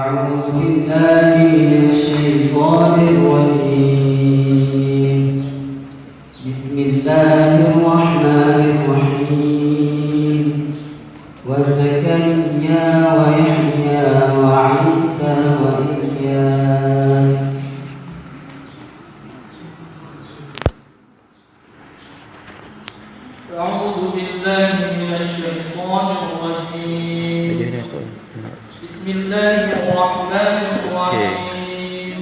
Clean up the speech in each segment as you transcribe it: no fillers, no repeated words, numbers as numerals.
أعوذ بالله من الشيطان الرجيم. بسم الله الرحمن الرحيم. وزكريا ويحيى وعيسى وإلياس. أعوذ بالله من الشيطان الرجيم. بسم الله الرحمن الرحيم.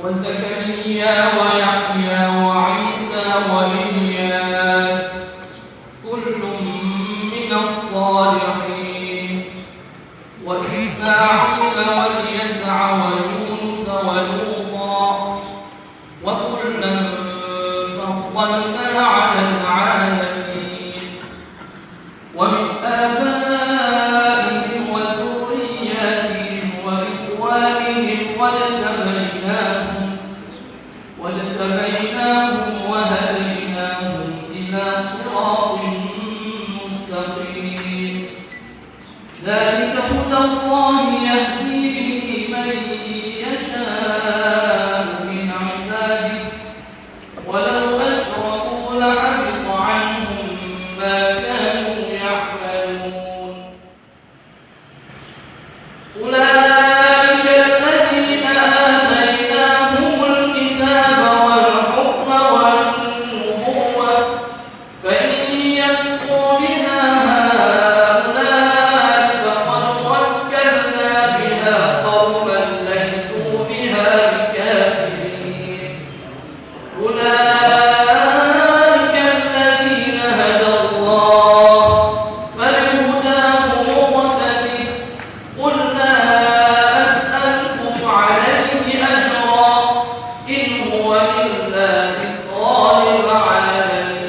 وزكريا ويحيى وعيسى وإلياس كل من الصالحين. وإسماعيل واليسع ويونس ولوطا وكلا فضلنا على العالمين. ومن آبائهم وذرياتهم وإخوانهم واجتبيناهم وهديناهم إلى صراط مستقيم. ذلك هدى الله يهدي به من يشاء من عباده ولو أشركوا لحبط عنهم ما كانوا يعملون. أولئك الذين آتيناهم الكتاب والحكم والنبوة فإن يكفر بها هؤلاء فقد وكلنا بها قوما ليسوا بها بكافرين. أولئك الذين هدى الله فبهداه مقتدي. قل لا أسألكم عليه أجرا إن هو إلا ذكرى للعالمين.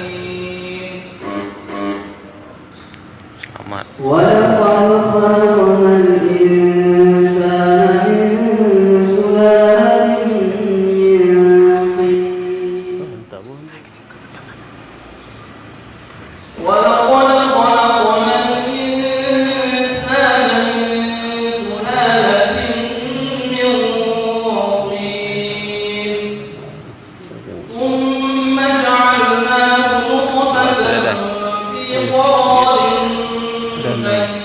ولقد خلقنا الإنسان من سلالة من طين. ولقد خلقنا الإنسان من سلالة من طين ثم جعلناه نطفة في قرار مكين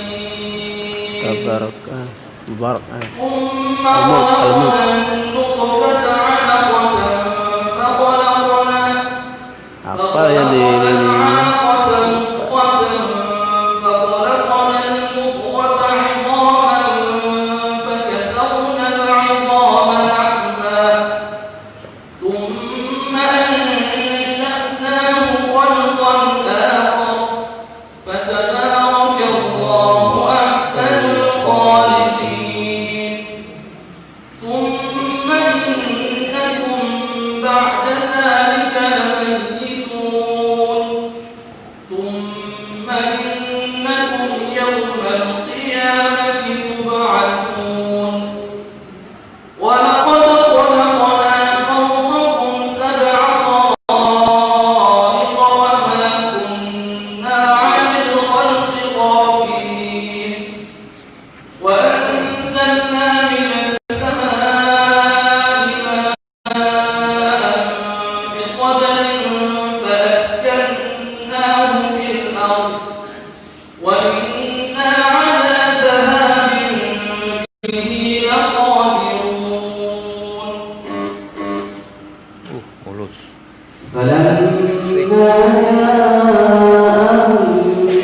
Mubarak. ثم خلقنا النطفة علقة فخلقنا Apa yang di ثم إنكم بعد ذلك لميتون. ثم إنكم يوم القيامة تبعثون. ولقد خلقنا فوقكم سبع طرائق وما كنا عن الخلق غافلين. وأنزلنا من السماء ماء بقدر فأسكناه في الأرض وإنا على ذهاب به لقادرون. mulus. فلما جاءهم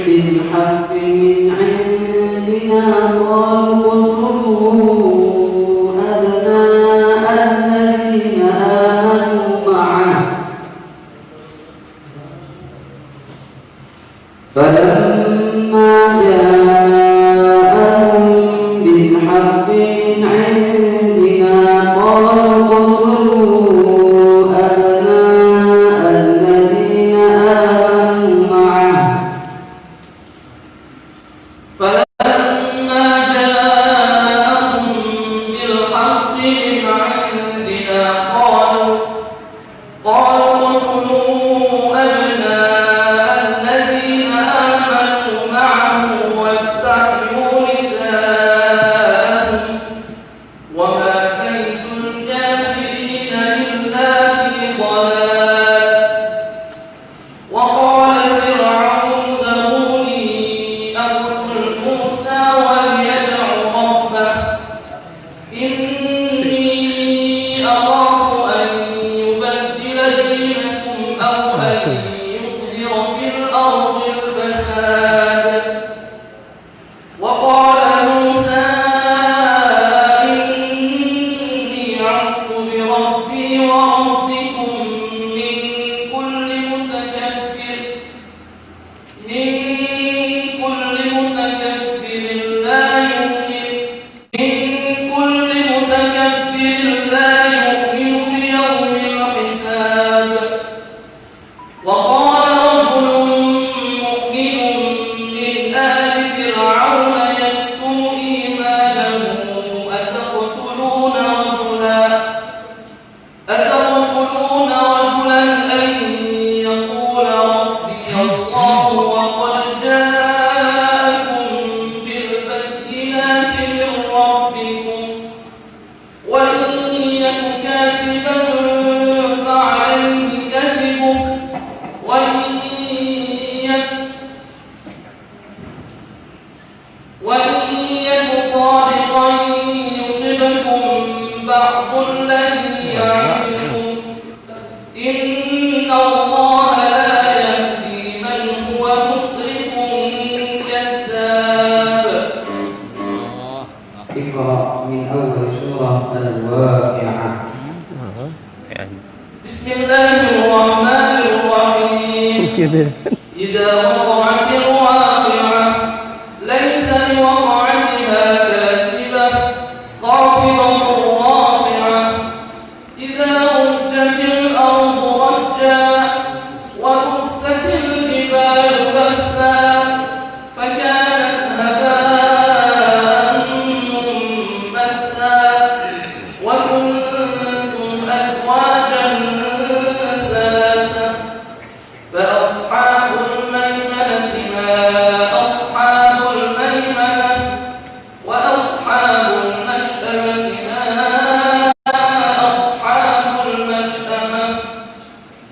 بالحق من عندنا قالوا اقتلوا أبناء الذين آمنوا معه. فلما جاءهم بالحق من عندنا قالوا اقتلوا أبناء الذين آمنوا dari surah Al-Waqi'ah. Ya. Bismillahirrahmanirrahim. Gitu. Idza waqa'atil waqi'ah laysa liwaqa'atiha kadhibah khafidatur rafi'ah idza rujjatil ardu rajja wa buthatil jibalu batha fakanat haba'an munbatha wa kuntum azwajan thalatha فأصحاب الميمنة ما أصحاب الميمنة وأصحاب المشأمة ما أصحاب المشأمة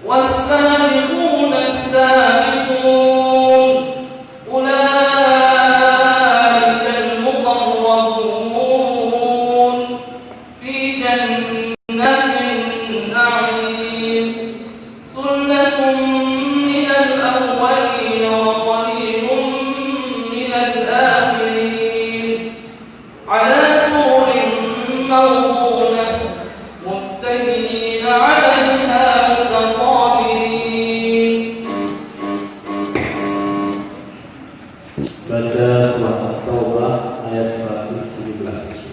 والسابقون السابقون أولئك المقربون في جنات النعيم ثلة من الأولين وقليل من الآخرين على سرر موضونة متكئين عليها متقابلين. Baca surat At-Taubah ayat 117.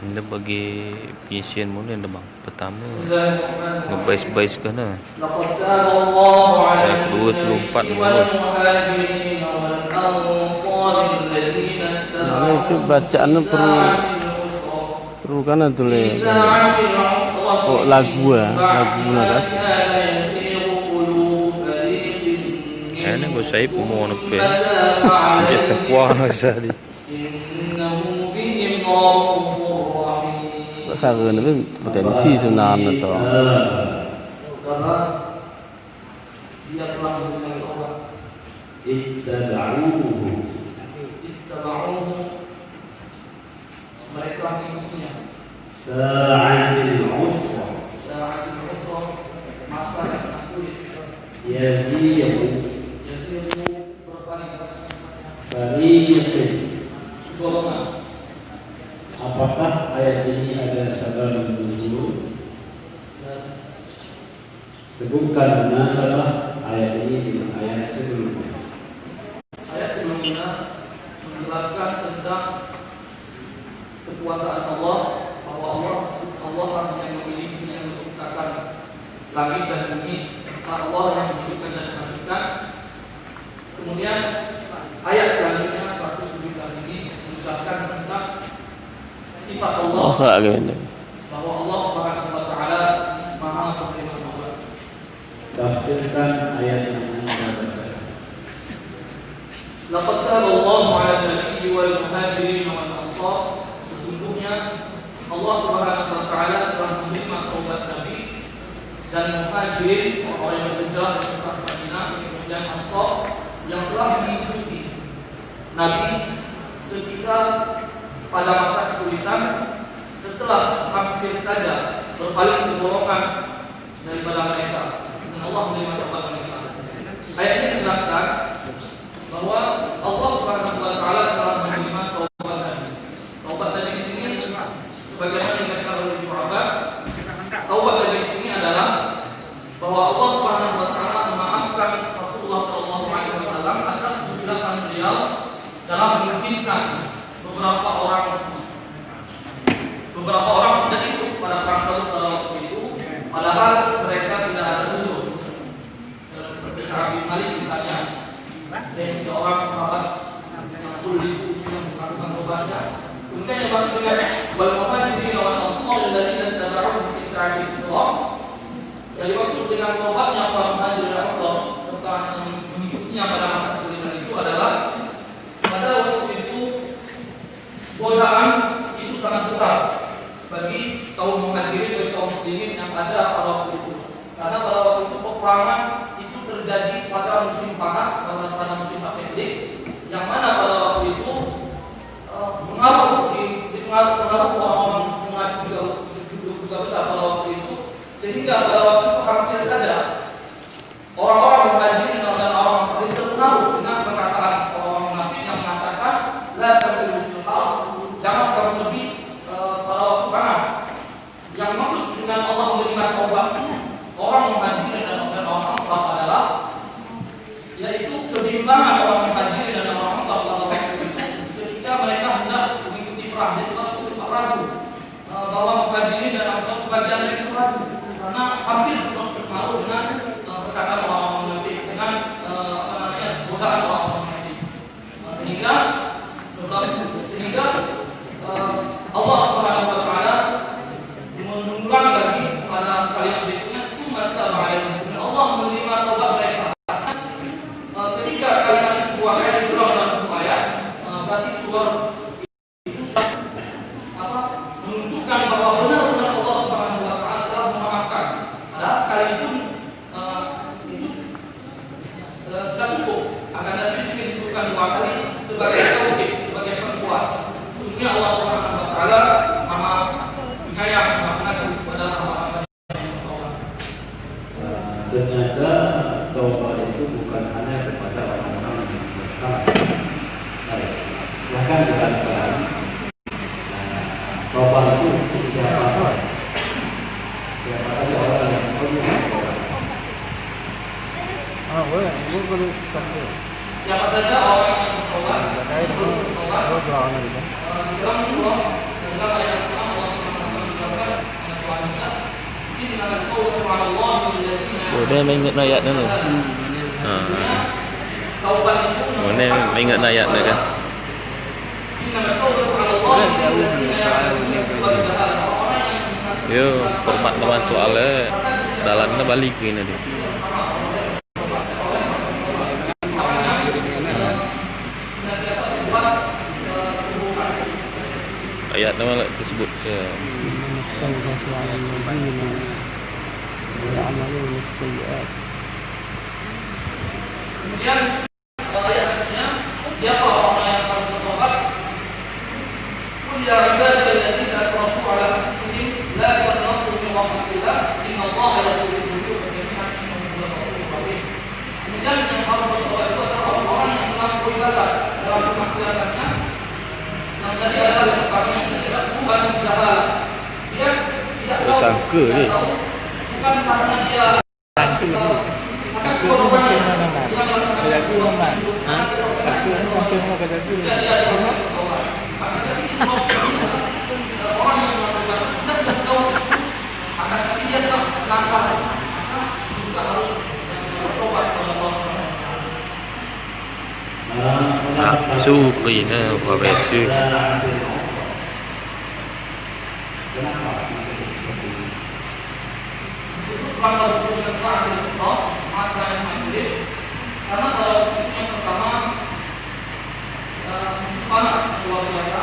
Ini bagi pengisian mula dah bang. Pertama ngebais-bais kena. لقد تاب الله على Ayat 2, 3, 4 النبي lulus. والمهاجرين والأنصار الذين Nah, itu اتبعوه bacaan في perlu ساعة العسرة perlu kan tulis. في ساعة العسرة Oh, lagu من بعد lagu ما kan. كان يزيغ قلوب فريق Ini منهم gua saya pun nepe. فتاب عليهم Jatuh kuah sekali. إنه بهم رؤوف رحيم. Tak sara ni potensi sebenarnya tu. Karena dia telah memberikan taubat. Ittaba'uhu. Ittaba'uhu, mereka mengikutinya. Sa'atil usra. Sa'atil usra, masa yang sangat sulit. Yazi'u. Yazidu berpaling Fariqin. segolongan. Apakah ayat ini ada sabab nuzul? Sebutkan munasabah ayat ini dengan ayat sebelumnya. Ayat sebelumnya menjelaskan tentang kekuasaan Allah, bahwa Allah yang memiliki yang menciptakan langit dan bumi, serta Allah yang menghidupkan dan mematikan. Kemudian ayat selanjutnya 117 ini menjelaskan tentang sifat Allah, Oh, tak kena. bahwa Allah Subhanahu wa taala Maha penerima taubat. Tafsirkan ayat yang Anda baca. Laqad taba Allahu 'ala an-nabiyyi wal muhajirin wal ansar. Sesungguhnya Allah Subhanahu wa taala telah menerima taubat Nabi dan muhajirin, orang yang berhijrah dari Mekah ke Madinah, kemudian ansar yang telah mengikuti Nabi ketika pada masa kesulitan, setelah hampir saja berpaling segolongan daripada mereka, dan Allah menerima taubat mereka. Ayat ini menjelaskan bahwa Allah Subhanahu wa taala telah menerima taubat Nabi. Taubat Nabi di sini sebagaimana dikatakan oleh Ibnu Abbas, taubat Nabi di sini adalah bahwa Allah Subhanahu wa taala memaafkan Rasulullah sallallahu alaihi wasallam atas kebidakan beliau dalam mengizinkan beberapa orang tidak ikut pada perang Tabuk pada waktu itu, padahal mereka tidak ada uzur. Seperti Ka'ab bin Malik misalnya, dan juga orang sahabat yang melakukan taubatnya. Kemudian yang masuk dengan wal muhajirin wal ansar alladziina tabauhu fi sa'atil usra, yang dimaksud dengan taubatnya para muhajirin dan ansar serta yang mengikutinya pada masa kesulitan itu adalah pada waktu itu godaan itu sangat besar bagi kaum muhajirin dan kaum muslimin yang ada pada waktu itu. Karena pada waktu itu peperangan itu terjadi pada musim panas, pada musim Asyik, yang mana pada waktu itu pengaruh orang-orang munafik juga besar pada waktu itu, sehingga pada waktu itu hampir saja orang-orang muhajirin dan orang saling terpengaruh dengan perkataan orang munafik yang mengatakan la kurang, jadi kalau sempat ragu bahwa muhajirin dan ansar sebagian dari itu ragu karena hampir berpengaruh dengan perkataan orang-orang munafik, dengan godaan orang-orang munafik, sehingga Allah Subhanahu wa taala mengulang lagi pada kalimat berikutnya, Allah menerima taubat mereka. Ketika kalimat itu dua kali diulang dalam satu ayat, berarti keluar itu menunjukkan bahwa benar-benar Allah Subhanahu wa taala telah memaafkan. Padahal sekalipun itu sudah cukup, akan tetapi disebutkan dua kali sebagai tauhid, sebagai penguat. Sesungguhnya Allah Subhanahu wa taala Maha Penyayang, Maha Pengasih kepada hamba-hamba yang bertaubat. Ternyata taubat itu bukan hanya kepada orang-orang yang bersalah. Silahkan jelaskan. Taubat itu untuk siapa saja? Siapa saja orang yang perlu taubat? Siapa saja orang yang bertaubat perlu bertaubat. Dalam surah dalam ayat Al-Quran Allah Subhanahu wa taala menjelaskan innamal tawbatu 'ala Allah lilladzina Dia mengingat ayat tu. taubat itu Mana mengingat ayat tu kan? innamal tawbatu 'ala Allah lilladzina Yo, format lawan soalnya dalamnya balik ke ini dia. Ayat nama tersebut kemudian ayat selanjutnya, siapa orang yang harus bertobat? Qul ya ibadalladzina asrafu 'ala anfusihim la taqnatu min rahmatillah innallaha yaghfiru dzunuba jami'an innahu huwal ghafurur rahim. Kemudian yang harus bertobat itu adalah orang-orang yang melampaui batas dalam kemaksiatannya. Yang tadi adalah yang pertama yang tidak bukan jahat. Dia tidak tahu, sangka ni. bukan karena dia nafsu kena apa biasa. Karena kalau yang pertama musim panas luar biasa,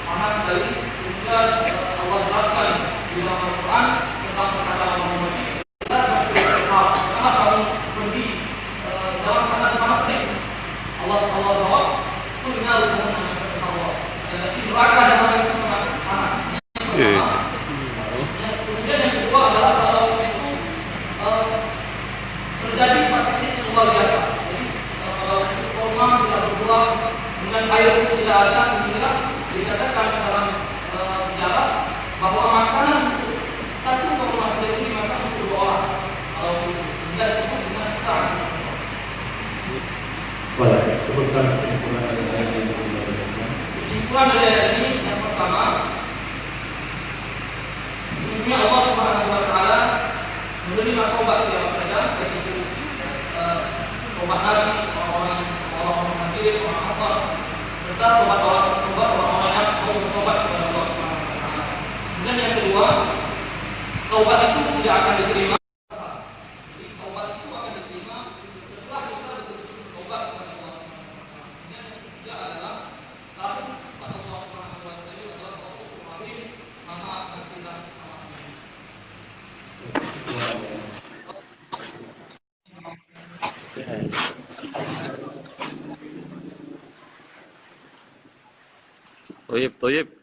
panas sekali, sehingga Allah jelaskan di dalam Al-Quran tentang perkataan orang munafik. Karena kamu pergi dalam keadaan panas ini, Allah jawab, kulina rumah Allah. Jadi neraka dalam itu sangat panas. Kemudian yang kedua adalah kalau itu terjadi pada titik yang luar biasa. Jadi kalau kurma tidak berbuah dengan air itu tidak ada, sehingga dikatakan dalam sejarah bahwa makanan untuk satu kurma saja itu dimakan untuk 2 orang. Kalau tidak disebut dengan besar. Boleh, sebutkan kesimpulan dari ayat ini. Kesimpulan dari ayat ini yang pertama, sesungguhnya Allah Subhanahu wa taala menerima taubat siapa saja, baik itu taubat Nabi, orang muhajirin, orang ansar, serta taubat orang-orang yang mau bertobat kepada Allah Subhanahu wa taala. Kemudian yang kedua, taubat itu tidak akan diterima. Jadi taubat itu akan diterima setelah kita bertobat kepada Allah Subhanahu wa taala. Kemudian yang ketiga adalah takut kepada Allah Subhanahu wa taala adalah Ghafurur Rahim, Maha Pengasih dan Maha Penyayang. Toyib.